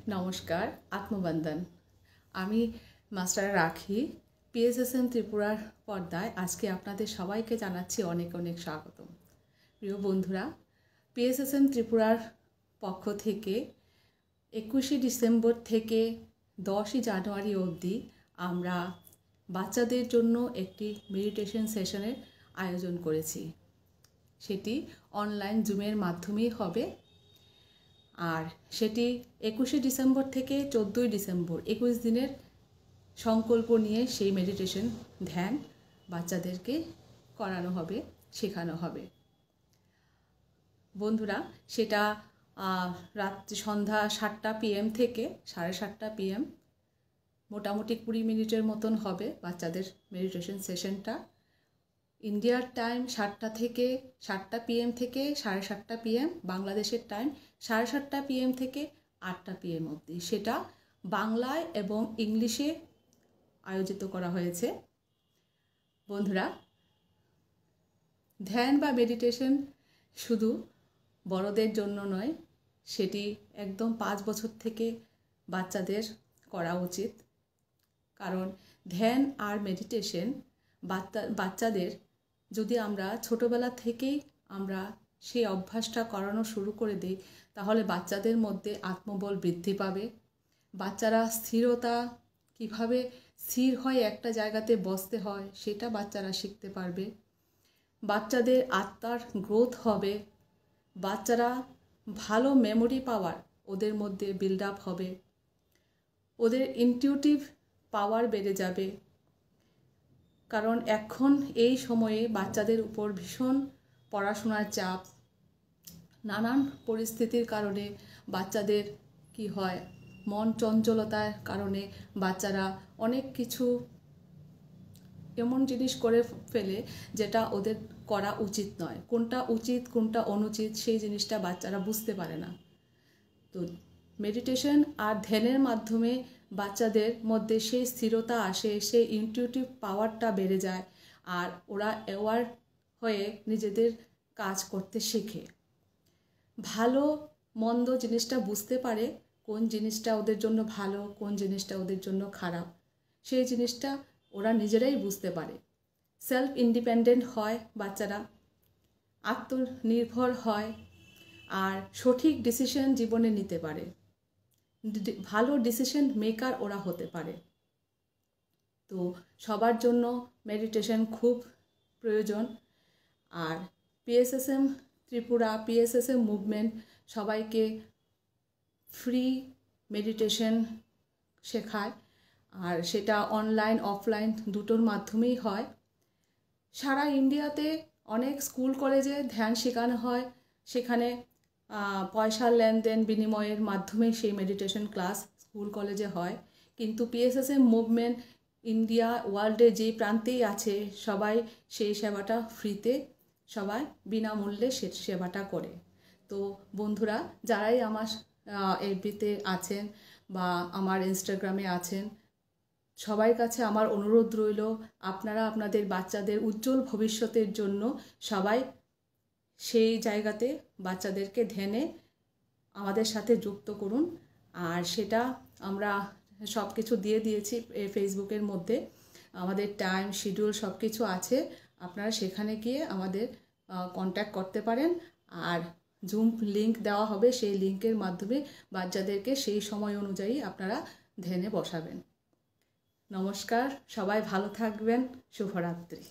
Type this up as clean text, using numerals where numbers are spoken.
নমস্কার, আত্মবন্দন। আমি মাস্টার রাখি পিএসএসএম ত্রিপুরার পর্দায় আজকে আপনাদের সবাইকে জানাচ্ছি অনেক অনেক স্বাগতম। প্রিয় বন্ধুরা, পিএসএসএম ত্রিপুরার পক্ষ থেকে 21শে ডিসেম্বর থেকে 10ই জানুয়ারি অবধি আমরা বাচ্চাদের জন্য একটি মেডিটেশন সেশনের আয়োজন করেছি। সেটি অনলাইন জুমের মাধ্যমেই হবে। আর সেটি 21শে ডিসেম্বর থেকে 14ই ডিসেম্বর 21 দিনের সংকল্প নিয়ে সেই মেডিটেশন ধ্যান বাচ্চাদেরকে করানো হবে, শেখানো হবে। বন্ধুরা, সেটা রাত্রি সন্ধ্যা 7টা PM থেকে 7:30 PM, মোটামুটি 20 মিনিটের মতন হবে বাচ্চাদের মেডিটেশন সেশনটা। ইন্ডিয়ার টাইম 7টা PM থেকে 7:30 PM, বাংলাদেশের টাইম 7:30 PM থেকে 8টা PM অবধি। সেটা বাংলায় এবং ইংলিশে আয়োজিত করা হয়েছে। বন্ধুরা, ধ্যান বা মেডিটেশন শুধু বড়দের জন্য নয়, সেটি একদম 5 বছর থেকে বাচ্চাদের করা উচিত। কারণ ধ্যান আর মেডিটেশন বাচ্চাদের যদি আমরা ছোটোবেলা থেকেই আমরা সেই অভ্যাসটা করানো শুরু করে দিই, তাহলে বাচ্চাদের মধ্যে আত্মবল বৃদ্ধি পাবে। বাচ্চারা স্থিরতা, কিভাবে স্থির হয়ে একটা জায়গাতে বসতে হয় সেটা বাচ্চারা শিখতে পারবে। বাচ্চাদের আত্মার গ্রোথ হবে। বাচ্চারা ভালো মেমোরি পাওয়ার ওদের মধ্যে বিল্ড আপ হবে। ওদের ইনটিউটিভ পাওয়ার বেড়ে যাবে। কারণ এখন এই সময়ে বাচ্চাদের উপর ভীষণ পড়াশোনার চাপ, নানান পরিস্থিতির কারণে বাচ্চাদের কি হয়, মন চঞ্চলতার কারণে বাচ্চারা অনেক কিছু এমন জিনিস করে ফেলে যেটা ওদের করা উচিত নয়। কোনটা উচিত কোনটা অনুচিত সেই জিনিসটা বাচ্চারা বুঝতে পারে না। তো মেডিটেশন আর ধ্যানের মাধ্যমে বাচ্চাদের মধ্যে সেই স্থিরতা আসে, সেই ইনটিউটিভ পাওয়ারটা বেড়ে যায়, আর ওরা অ্যাওয়ার হয়ে নিজেদের কাজ করতে শেখে। ভালো মন্দ জিনিসটা বুঝতে পারে, কোন জিনিসটা ওদের জন্য ভালো, কোন জিনিসটা ওদের জন্য খারাপ, সেই জিনিসটা ওরা নিজেরাই বুঝতে পারে। সেলফ ইন্ডিপেন্ডেন্ট হয় বাচ্চারা, আত্মনির্ভর হয়, আর সঠিক ডিসিশন জীবনে নিতে পারে। ভালো ডিসিশন মেকার ওরা হতে পারে। তো সবার জন্য মেডিটেশন খুব প্রয়োজন। আর পিএসএসএম ত্রিপুরা, পিএসএসএম মুভমেন্ট সবাইকে ফ্রি মেডিটেশন শেখায়। আর সেটা অনলাইন অফলাইন দুটোর মাধ্যমেই হয়। সারা ইন্ডিয়াতে অনেক স্কুল কলেজে ধ্যান শেখানো হয়। সেখানে পয়সার লেনদেন বিনিময়ের মাধ্যমে সেই মেডিটেশন ক্লাস স্কুল কলেজে হয়। কিন্তু পিএসএসএম মুভমেন্ট ইন্ডিয়া ওয়ার্ল্ডে যেই প্রান্তেই আছে, সবাই সেই সেবাটা ফ্রিতে, সবাই বিনামূল্যে সে সেবাটা করে। তো বন্ধুরা, যারাই আমার এফবিতে আছেন বা আমার ইনস্টাগ্রামে আছেন, সবার কাছে আমার অনুরোধ রইল, আপনারা আপনাদের বাচ্চাদের উজ্জ্বল ভবিষ্যতের জন্য সবাই সেই জায়গাতে বাচ্চাদেরকে ধ্যানে আমাদের সাথে যুক্ত করুন। আর সেটা আমরা সব কিছু দিয়ে দিয়েছি ফেসবুকের মধ্যে, আমাদের টাইম শিডিউল সব কিছু আছে। আপনারা সেখানে গিয়ে আমাদের কন্ট্যাক্ট করতে পারেন। আর জুম লিঙ্ক দেওয়া হবে, সেই লিঙ্কের মাধ্যমে বাচ্চাদেরকে সেই সময় অনুযায়ী আপনারা ধ্যানে বসাবেন। নমস্কার, সবাই ভালো থাকবেন। শুভরাত্রি।